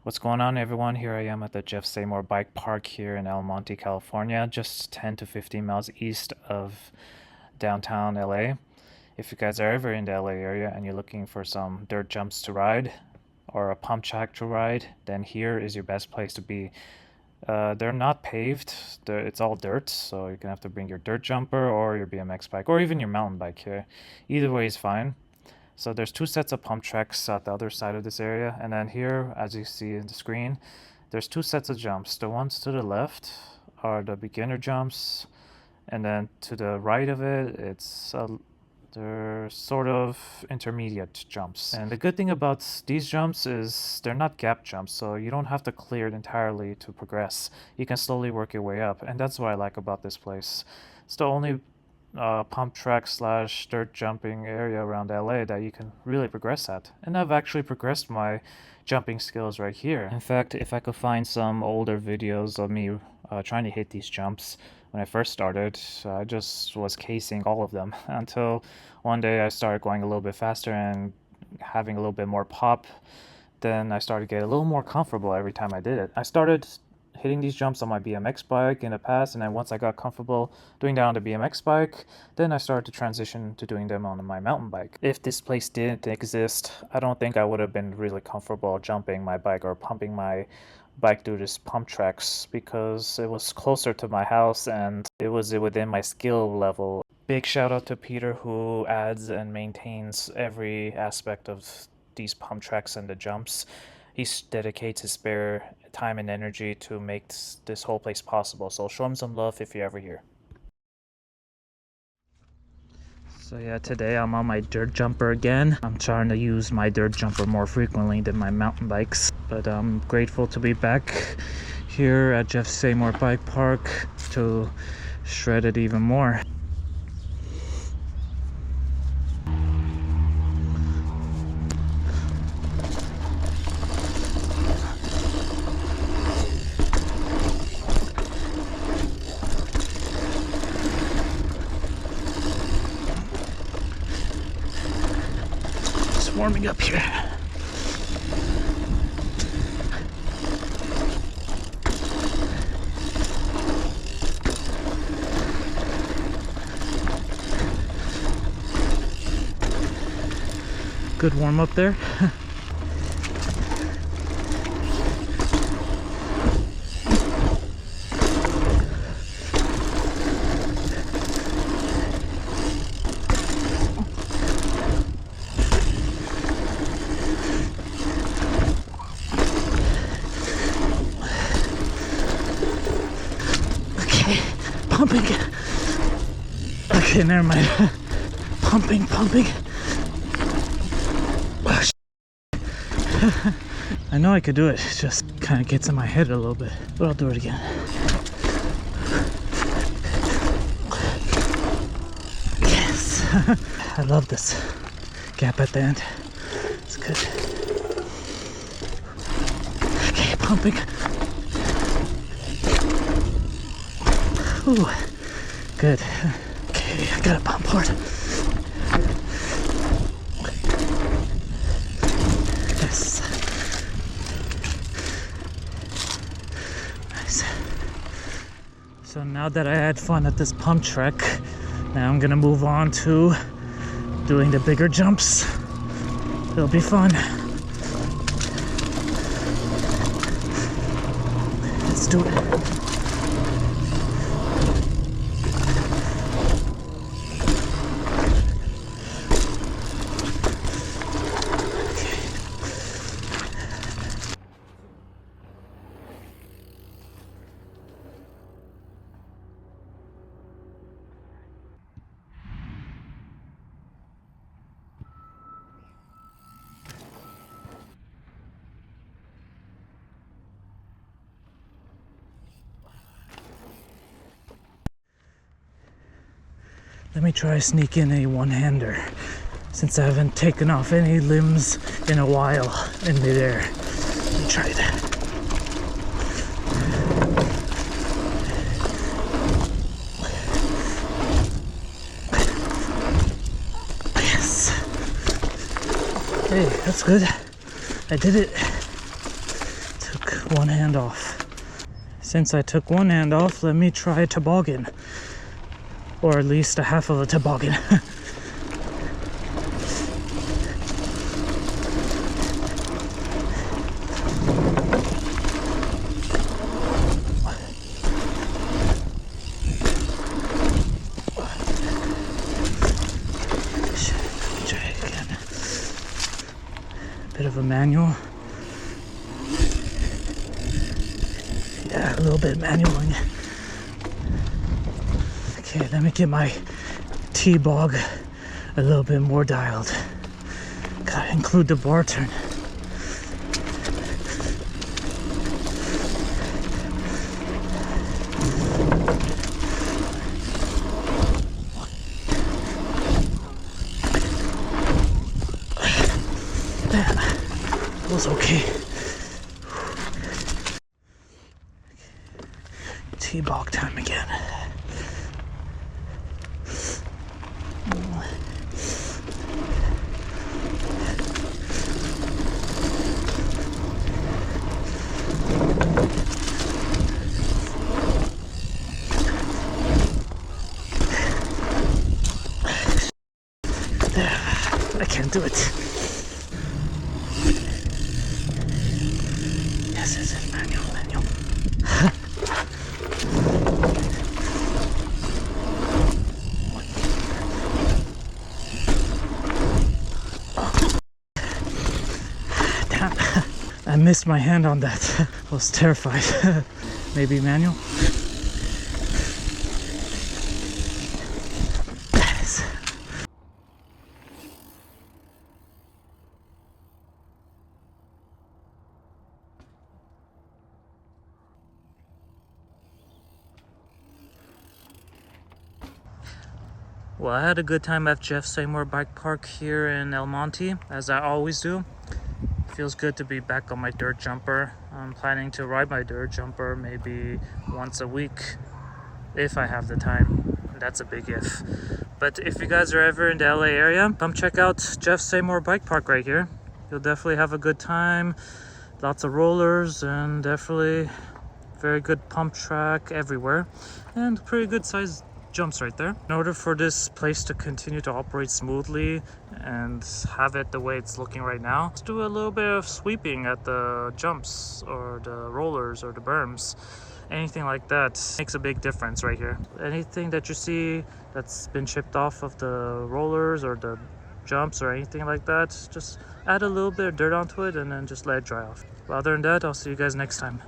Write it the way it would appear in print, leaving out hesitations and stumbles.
What's going on, everyone? Here I am at the Jeff Seymour Bike Park here in El Monte, California, just 10 to 15 miles east of downtown LA. If you guys are ever in the LA area and you're looking for some dirt jumps to ride or a pump track to ride, then here is your best place to be. They're not paved, it's all dirt, so you're gonna have to bring your dirt jumper or your BMX bike or even your mountain bike here. Either way is fine. So there's two sets of pump tracks at the other side of this area, and then here, as you see in the screen, there's two sets of jumps. The ones to the left are the beginner jumps, and then to the right of it, they're sort of intermediate jumps. And the good thing about these jumps is they're not gap jumps, so you don't have to clear it entirely to progress. You can slowly work your way up, and that's what I like about this place. It's the only pump track slash dirt jumping area around LA that you can really progress at. And I've actually progressed my jumping skills right here. In fact, if I could find some older videos of me trying to hit these jumps when I first started, I just was casing all of them until one day I started going a little bit faster and having a little bit more pop. Then I started getting a little more comfortable every time I did it. I started hitting these jumps on my BMX bike in the past, and then once I got comfortable doing that on the BMX bike, then I started to transition to doing them on my mountain bike. If this place didn't exist, I don't think I would have been really comfortable jumping my bike or pumping my bike through this pump tracks because it was closer to my house and it was within my skill level. Big shout out to Peter, who adds and maintains every aspect of these pump tracks and the jumps. He dedicates his spare time and energy to make this whole place possible. So show him some love if you're ever here. So yeah, today I'm on my dirt jumper again. I'm trying to use my dirt jumper more frequently than my mountain bikes. But I'm grateful to be back here at Jeff Seymour Bike Park to shred it even more. Warming up here. Good warm up there. Pumping. Okay, never mind. Pumping. Oh, I know I could do it. It just kind of gets in my head a little bit, but I'll do it again. Yes. I love this gap at the end. It's good. Okay, pumping. Ooh, good. Okay, I gotta pump hard. Yes. Nice. So now that I had fun at this pump track, now I'm gonna move on to doing the bigger jumps. It'll be fun. Let's do it. Let me try to sneak in a one-hander since I haven't taken off any limbs in a while in midair. Let me try that. Yes. Okay, that's good. I did it. one hand off. Since I took one hand off, let me try a toboggan. Or at least a half of a toboggan. Bit of a manual. Yeah, a little bit manualing. Okay, let me get my T-bog a little bit more dialed. Gotta include the bar turn. That was okay. T-bog time again. I can't do it. Yes, manual. Damn, I missed my hand on that. I was terrified. Maybe manual? Yes. Well, I had a good time at Jeff Seymour Bike Park here in El Monte, as I always do. Feels good to be back on my dirt jumper. I'm planning to ride my dirt jumper maybe once a week if I have the time. That's a big if. But if you guys are ever in the LA area, come check out Jeff Seymour Bike Park right here. You'll definitely have a good time. Lots of rollers and definitely very good pump track everywhere. And pretty good sized jumps right there. In order for this place to continue to operate smoothly and have it the way it's looking right now, let's do a little bit of sweeping at the jumps or the rollers or the berms. Anything like that makes a big difference right here. Anything that you see that's been chipped off of the rollers or the jumps or anything like that, just add a little bit of dirt onto it and then just let it dry off. But other than that, I'll see you guys next time.